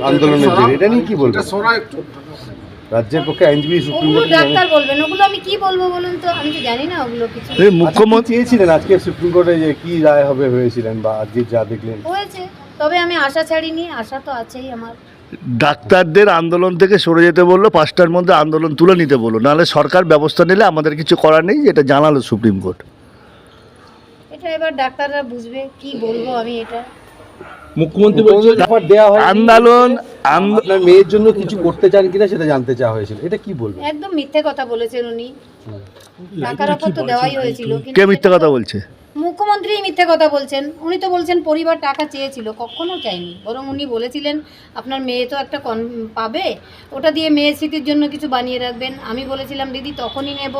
আন্দোলনের জেরে, এটা নিয়ে কি বলবেন? রাজ্যের পক্ষে আইনজীবী সুপ্রিম ওগুলো কোর্টে ডাক্তার বলবেন, ওগুলো আমি কি বলবো বলুন তো, আমি তো জানি না ওগুলো কিছু। মুখ্যমন্ত্রী চেয়েছিলেন আজকে সুপ্রিম কোর্টে যে কি রায় হবে হয়েছিলেন, বা আজকে যা দেখলেন? হয়েছে, তবে আমি আশা ছাড়িনি, আশা তো আছেই আমার। ডাক্তারদের আন্দোলন থেকে সরে যেতে বললো, 5টার মধ্যে আন্দোলন তুলে নিতে বললো, নাহলে সরকার ব্যবস্থা নিলে আমাদের কিছু করার নেই, যেটা জানালো সুপ্রিম কোর্ট। এটা এবার ডাক্তাররা বুঝবে, কি বলবো আমি এটা। মুখ্যমন্ত্রী বলছেন দেওয়া হয় আন্দোলন আপনার মেয়ের জন্য কিছু করতে চান কিনা সেটা জানতে চাওয়া হয়েছিল, এটা কি বলবেন? একদম মিথ্যে কথা বলেছেন উনি। টাকার অফার তো দেওয়াই হয়েছিল, কে মিথ্যে কথা বলছে? মুখ্যমন্ত্রী মিথ্যে কথা বলছেন। উনি তো বলছেন পরিবার টাকা চেয়েছিল, কখনো চাইনি, বরং উনি বলেছিলেন আপনার মেয়ে তো একটা পাবে, ওটা দিয়ে মেয়ের স্মৃতির জন্য কিছু বানিয়ে রাখবেন। আমি বলেছিলাম দিদি তখনই নেব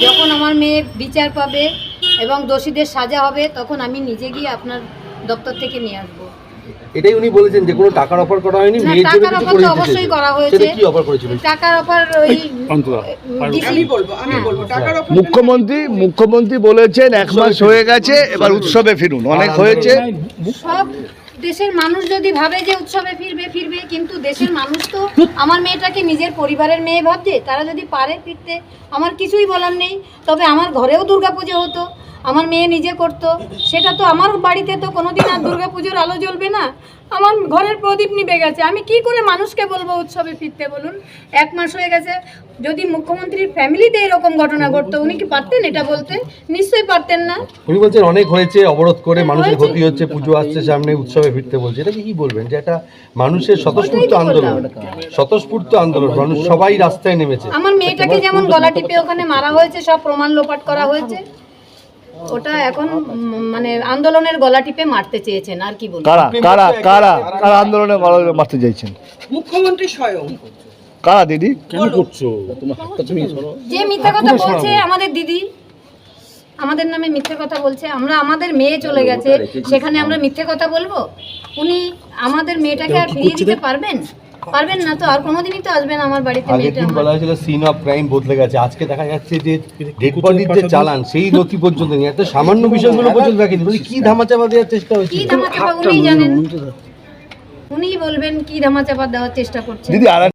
যখন আমার মেয়ে বিচার পাবে এবং দোষীদের সাজা হবে, তখন আমি নিজে গিয়ে আপনার দপ্তর থেকে নিয়ে আসবো। এটাই উনি বলেছেন যে কোনো টাকার অফার করা হয়নি, না, মেয়ের জন্য টাকার কিছু অফার করে তো দিতে অবশ্যই চেয়েছেন। করা হয়েছে। সেটা কি অফার করেছিলেন? টাকার অফার ওই মুখ্যমন্ত্রী বলেছেন 1 মাস হয়ে গেছে, এবার উৎসবে ফিরুন, অনেক হয়েছে। সব দেশের মানুষ যদি ভাবে যে উৎসবে ফিরবে, কিন্তু দেশের মানুষ তো আমার মেয়েটাকে নিজের পরিবারের মেয়ে ভাবছে। তারা যদি পারে ফিরতে, আমার কিছুই বলার নেই। তবে আমার ঘরেও দুর্গাপুজো হতো, আমার মেয়ে নিজে করতো, সেটা তো আমার বাড়িতে তো কোনোদিন আর দুর্গাপুজোর আলো জ্বলবে না। আমার ঘরের প্রদীপ নিভে গেছে, আমি কি করে মানুষকে বলবো উৎসবে ফিরতে বলুন? 1 মাস হয়ে গেছে। যদি মুখ্যমন্ত্রীর ফ্যামিলিতে এরকম ঘটনা ঘটতো, উনি কি পারতেন এটা বলতে? নিশ্চয়ই পারতেন না। উনি বলছেন অনেক হয়েছে, অবরোধ করে মানুষের ক্ষতি হচ্ছে, পুজো আসছে সামনে, উৎসবে ফিরতে বলছে। এটা কি বলবেন যে এটা মানুষের স্বতঃস্ফূর্ত আন্দোলন? স্বতঃস্ফূর্ত আন্দোলন, মানুষ সবাই রাস্তায় নেমেছে। আমার মেয়েটাকে যেমন গলা টিপে ওখানে মারা হয়েছে, সব প্রমাণ লোপাট করা হয়েছে, ওটা এখন মানে আন্দোলনের গলা টিপে মারতে চেয়েছেন, আর কি বলবো। কারা কারা কারা কারা আন্দোলনে মারতে চাইছেন? মুখ্যমন্ত্রী স্বয়ং। কারা দিদি? কেন করছো তোমার হাতটা তুমি ধরো? যে মিথ্যা কথা বলছে আমাদের দিদি, আমাদের নামে মিথ্যে কথা বলছে। আমরা আমাদের মেয়ে চলে গেছে, সেখানে আমরা মিথ্যে কথা বলবো? উনি আমাদের মেয়েটাকে আর ফিরিয়ে দিতে পারবেন না তো? আর কোনোদিনই তো আসবেন আমার বাড়িতে আগের মেয়েটা দিন আমার। বলা হয়েছিল সিন অফ ক্রাইম বদলে গেছে, আজকে দেখা যাচ্ছে যে ডেড বডির যে চালান সেই নথি পর্যন্ত নিয়ে এত সামান্য বিষয়গুলো পর্যন্ত রাখেনি। বলি কি ধামাচাপা দেওয়ার চেষ্টা হয়েছে? কি ধামাচাপা উনিই জানেন, উনিই বলবেন কি ধামাচাপা দেওয়ার চেষ্টা করছেন। দিদি আর